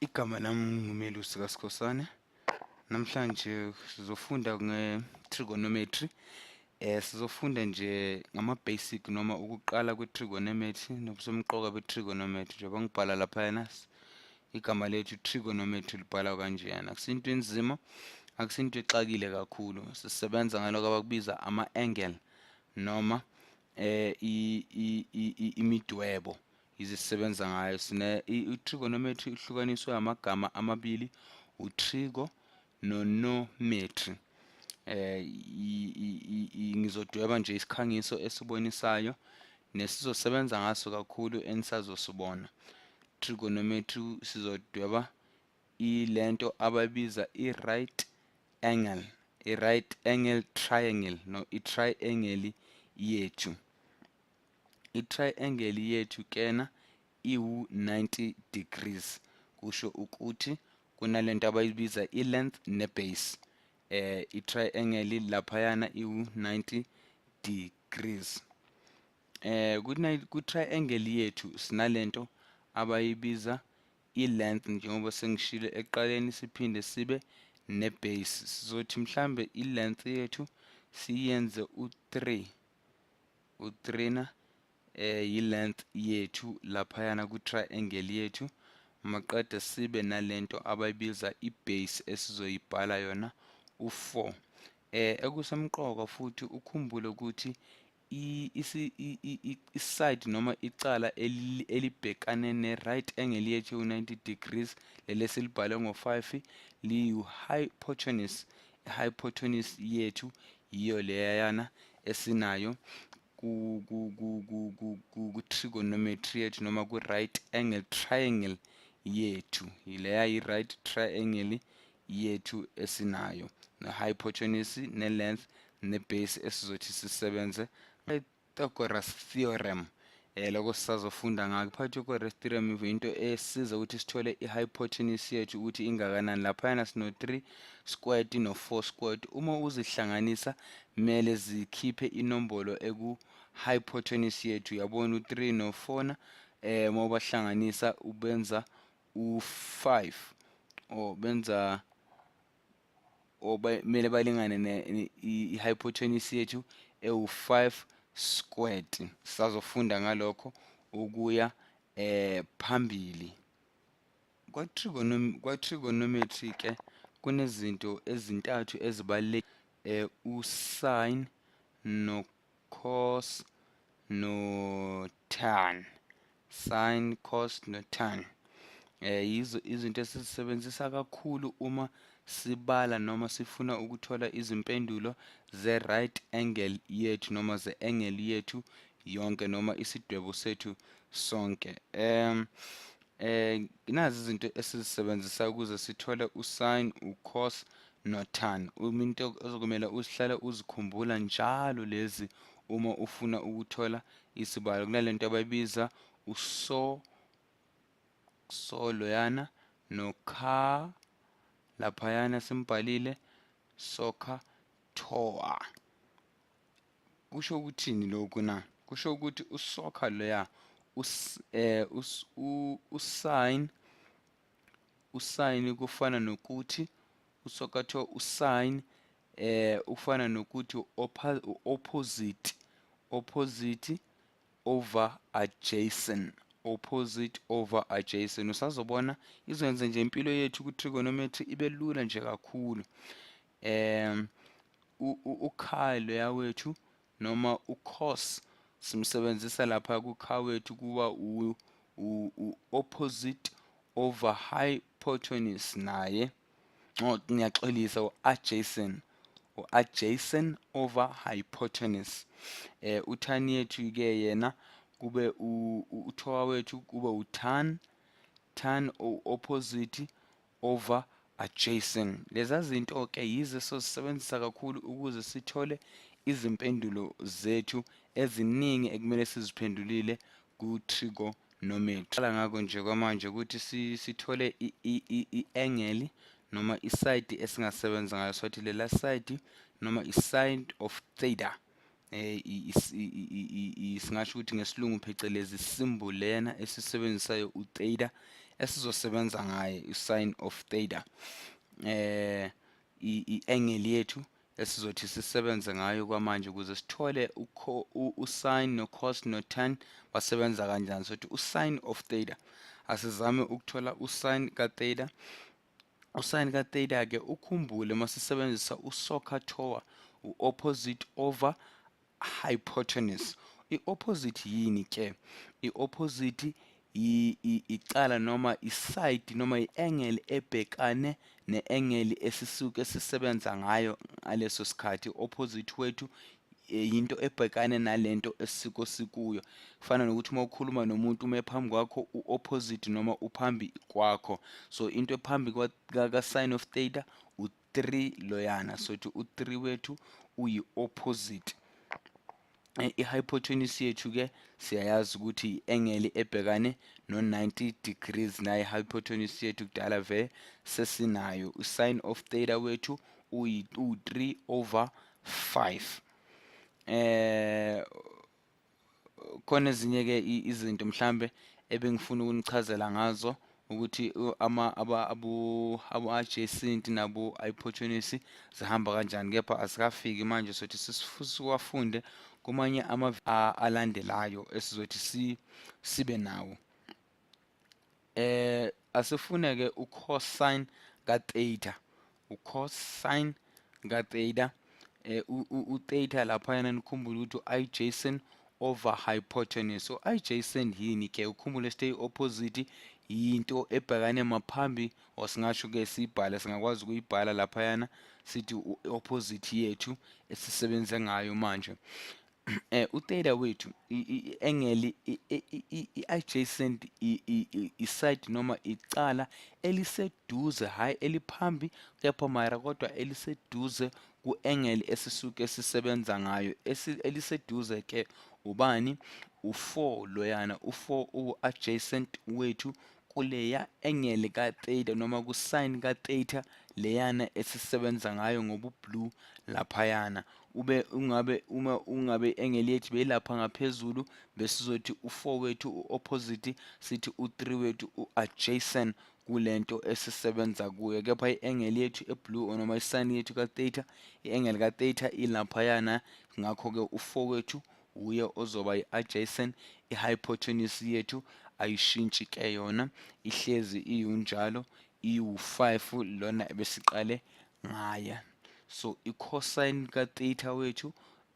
Igama lami nguMelusi kaSkhosana. Namhlanje sizofunda nge-trigonometry. Sizofunda nje ngama-basic noma ukuqala kwe-trigonometry nobusemqoka be-trigonometry. Njengoba ngibhala laphayana igama lethu trigonometry libhala kanjeyana. Akusinto enzima, akusinto exakile kakhulu. Sisebenza ngaloko abakubiza ama-angle noma imidwebo izisebenza ngayo. I-trigonometry ihlukaniswe amagama amabili, utrigo nonometry. Ngizodweba nje isikhangiso esibonisayo nesizosebenza ngaso kakhulu enisazosibona. Trigonometry sizodweba ilento abayibiza i-right angle, i-right angle triangle no i-triangle yethu. I-triangle yethu kena iwu-90 degrees. Kusho ukuthi kunalento abayibiza i-length ne-base. I-triangle laphayana iwu-90 degrees. Ku-triangle yethu sinalento abayibiza i-length njengoba sengishilo ekuqaleni, siphinde sibe ne-base. Sizothi mhlambe i-length yethu siyenze u-3. U-3 na yi-length yethu laphayana ku-triangle yethu. Maqeda sibe nalento abayibiza i-base esizoyibhala yona u-4. Ekusemqoka futhi ukhumbule ukuthi iside noma icala elibhekane ne-right angle yethu ewu-90 degrees leli esilibhale ngo-5 liyi-hypotenuse. I-hypotenuse yethu yiyo leyana esinayo ku-trigonometry yethu noma ku-right angle triangle yethu. Yileya yi-right triangle yethu esinayo, ne-hypotenuse, ne-length, ne-base esizothi sisebenze Pythagoras theorem. Lokho sisazofunda ngako. Pythagoras theorem into esiza ukuthi sithole i-hypotenuse yethu ukuthi ingakanani. Laphayana sino-3 squared no-4 squared. Uma uzihlanganisa kumele zikhiphe inombolo eku-hypotenuse yethu. Uyabona u-3 no-4 na uma ubahlanganisa ubenza u-5 or benza kumele balingane i-hypotenuse yethu ewu-5 squared. Sisazofunda ngalokho ukuya phambili. Kwa-trigonometry ke kunezinto ezintathu ezibalulekile, u-sin no-cos no-tan. Sin, cos no-tan. Yizo izinto esizisebenzisa kakhulu uma sibala noma sifuna ukuthola izimpendulo ze-right angle yethu noma ze-angle yethu yonke noma isidwebo sethu sonke. Nazi izinto esizisebenzisa ukuze sithole u-sin, u-cos no-tan. Into ozokumele uzihlale uzikhumbula njalo lezi uma ufuna ukuthola isibalo. Kunalento abayibiza u-so loyana no-kha laphayana simbhalile soccer toa. Kusho ukuthini lokhu na? Kusho ukuthi u-soccer loya u-sin kufana nokuthi u-soccer toa u-sin ufana nokuthi opposite over adjacent. Opposite over adjacent. Usazobona izenze nje impilo yethu ku-trigonometry ibe lula nje kakhulu. U-kha loya wethu noma u-cos simsebenzisa lapha ku-kha wethu kuba u-opposite over hypotenuse naye. Ngiyaxolisa, u-adjacent. U-adjacent over hypotenuse. U-tan yethu ke yena kube u-toa wethu kube u-tan opposite over adjacent. Leza zinto ke yizo esizisebenzisa kakhulu ukuze sithole izimpendulo zethu eziningi ekumele siziphendulile ku-trigonometry. Qala ngako nje kwamanje ukuthi sithole i-angle noma iside esingasebenza ngayo. Sothi lela side noma i-side of theta. Singasho ukuthi ngesilungu phecelezi symbol lena esisebenzisayo u-theta esizosebenza ngayo i-sin of theta, i-angle yethu esizothi sisebenze ngayo kwamanje ukuze sithole u-sin no-cos no-tan basebenza kanjani. Sothi u-sin of theta, asizame ukuthola u-sin ka-theta. U-sin ka-theta ke ukhumbule masisebenzisa uSOHCAHTOA, u-opposite over hypotenuse. I-opposite yini ke? I-opposite icala noma iside noma i-angle ebhekane ne-angle esisuke sisebenza ngayo ngaleso sikhathi. Opposite wethu yinto ebhekane nalento esiko sikuyo. Kufana nokuthi uma ukhuluma nomuntu phambi kwakho u-opposite noma uphambi kwakho, so into ephambi ka-sin of theta u-3 loyana, so u-3 wethu uyi-opposite. I-hypotenuse yethu ke siyayazi ukuthi i-angle ebhekane no-90 degrees, nayo i-hypotenuse yethu kudala vele sesinayo. U-sin of theta wethu u-3 over 5. Khona ezinye ke izinto mhlambe ebengifuna ukunichazela ngazo ukuthi abo-adjacent nabo-hypotenuse zihamba kanjani, kepha asikafiki manje, sothi siwafunde kumanye alandelayo esizothi sibe nawo. Asifune ke u-cosine ka-theta. U-cosine ka-theta, u-theta laphayana nikhumbule ukuthi u-adjacent over hypotenuse. U-adjacent yini ke? Ukhumbule sithi i-opposite yinto ebhekane maphambi, or singasho ke siyibhale, singakwazi ukuyibhala laphayana sithi u-opposite yethu esisebenze ngayo manje. U-theta wethu i-angle i-adjacent i-side noma icala eliseduze, hayi eliphambi kepha mara kodwa eliseduze ku-angle esisuke sisebenza ngayo. Eliseduze ke ubani? U-4 loyana. U-4 uwu-adjacent wethu kuleya angle ka-theta noma ku-sin ka-theta leyana esisebenza ngayo ngobu-blue laphayana. Uma ungabe i-angle yethu beyilapha ngaphezulu, besizothi u-4 wethu u-opposite, sithi u-3 wethu u-adjacent kulento esisebenza kuyo. Kepha i-angle yethu e-blue noma i-sin yethu ka-theta, i-angle ka-theta ilaphayana, ngakho ke u-4 wethu uye ozoba i-adjacent. I-hypotenuse yethu ayishintshi ke yona, ihlezi iyunjalo, iwu-5 lona ebesiqale ngaya. So i-cosine ka-theta wethu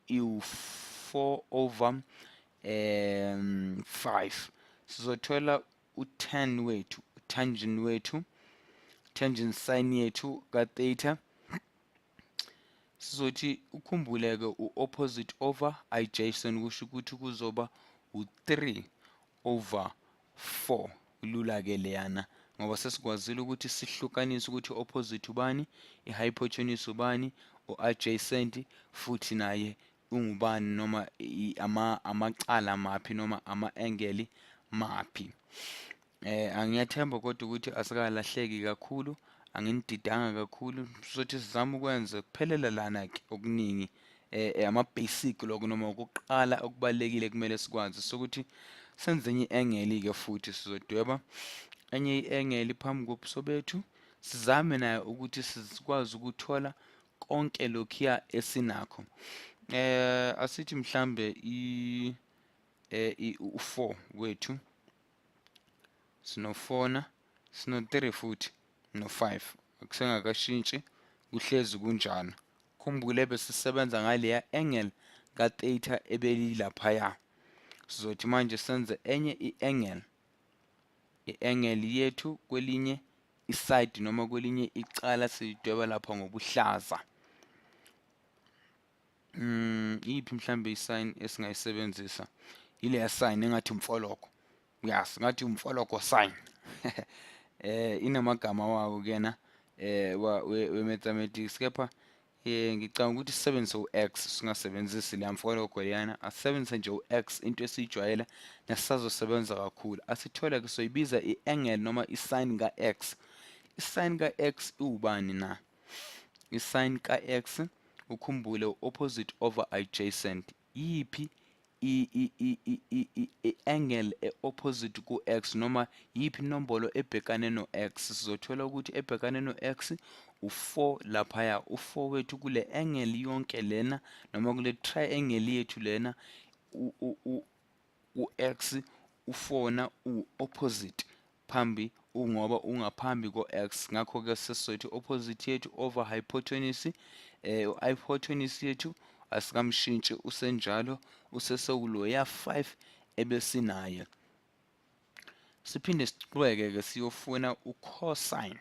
iwu-4 over 5. Sizothola u-tan wethu, tangent wethu, tangent sin yethu ka-theta. Sizothi ukhumbuleke u-opposite over adjacent, kusho ukuthi kuzoba u-3 over 4. Lula ke leyana ngoba sesikwazile ukuthi sihlukanise ukuthi opposite ubani, i-hypotenuse ubani, u-adjacent futhi naye ungubani noma amacala maphi noma ama-angle maphi. Ngiyathemba kodwa ukuthi asikalahleki kakhulu, anginididanga kakhulu. Sizothi sizame ukwenza kuphelela lana ke okuningi, ama-basic lokho noma ukuqala okubalulekile kumele sikwazi, sokuthi senze enye i-angle ke futhi sizodweba enye i-angle phambi kobuso bethu, sizame nayo ukuthi sikwazi ukuthola konke lokhuya esinakho. Asithi mhlambe u-4 wethu sino-4 sino-3 futhi no-5, akusengakashintshi, kuhlezi kunjalo. Khumbule besisebenza ngaleya angle ka-theta ebelilaphaya. Sizothi manje senze enye i-angle, i-angle yethu kwelinye iside noma kwelinye icala siyidweba lapha ngobuhlaza. Yiphi mhlambe i-sign esingayisebenzisa? Ile sign engathi umfoloko. Yes, ngathi umfoloko sign. Inamagama wawo kena we-mathematics, kepha ngicabanga ukuthi sisebenzise u-x, singasebenzisi le mfoloko leyana. Asisebenzise nje u-x, into esiyijwayele nesisazosebenza kakhulu. Asithole ke soyibiza i-angle noma i-sin ka-x. I-sin ka-x iwubani na? I-sin ka-x ukhumbule opposite over adjacent. Yiphi i-angle e-opposite ku-x noma yiphi inombolo ebhekane no-x. Sizothola ukuthi ebhekane no-x u-4 laphaya. U-4 wethu kule angle yonke lena noma kule triangle yethu lena u-x ufona u-opposite ngoba ungaphambi ko-x. Ngakho-ke sesizothi opposite yethu over hypotenuse, hypotenuse yethu asikamshintshi usenjalo usesewuloya 5 ebesinaye. Siphinde siqhubeke-ke siyofuna ucosine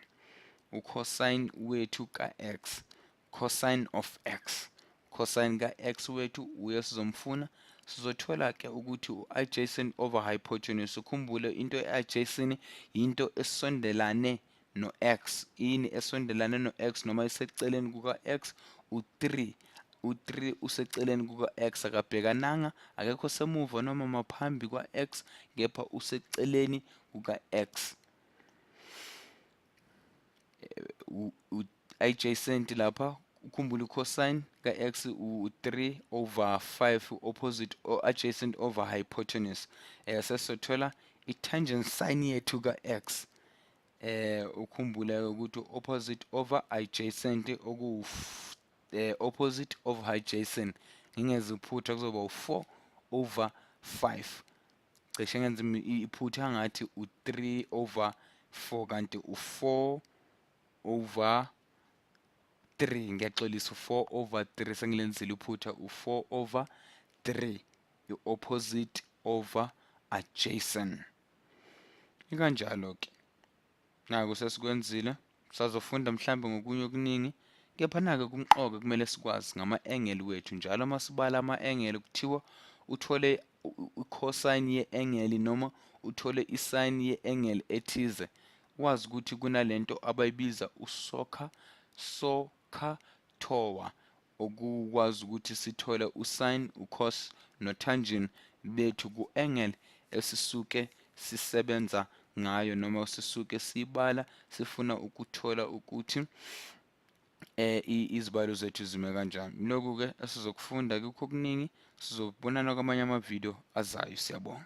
wethu ka-x, cosine of x. Cosine ka-x wethu uye sizomfuna. Sizothola-ke ukuthi u-adjacent over hypotenuse. Ukhumbule into e-adjacent into esondelane no-x. Yini esondelane no-x noma iseceleni kuka-x? U-3. U-3 useceleni kuka-x, akabhekananga, akekho semuva noma maphambi kwa-x, kepha useceleni kuka-x. Adjacent lapha ukhumbule cosine ka-x u-3 over 5 opposite or adjacent over hypotenuse. Sesothola i-tangent sine yethu ka-x. Ukhumbule ukuthi opposite over adjacent opposite of adjacent ngingeze iphutha kuzoba u-4 over 5. Cishe ngenze iphutha ngathi u-3 over 4 kanti u-4 over 3. Ngiyaxolisa, u-4 over 3 sengilenzile iphutha, u-4 over 3 i-opposite over adjacent. Ikanjalo-ke naku sesikwenzile. Sazofunda mhlambe ngokunye okuningi, kepha nake kumqoka kumele sikwazi ngama-angle wethu. Njalo masibala ama-angle kuthiwa uthole i-cosine ye-angle noma uthole i-sine ye-angle ethize, wazi ukuthi kunalento abayibiza SOHCAHTOA, okukwazi ukuthi sithole usine, ucos notangent bethu ku-angle esisuke sisebenza ngayo noma sisuke sibala sifuna ukuthola ukuthi izibalo zethu zime kanjani. Lokhu-ke esizokufunda kukho okuningi, sizobonana kwamanye amavidiyo azayo. Siyabonga.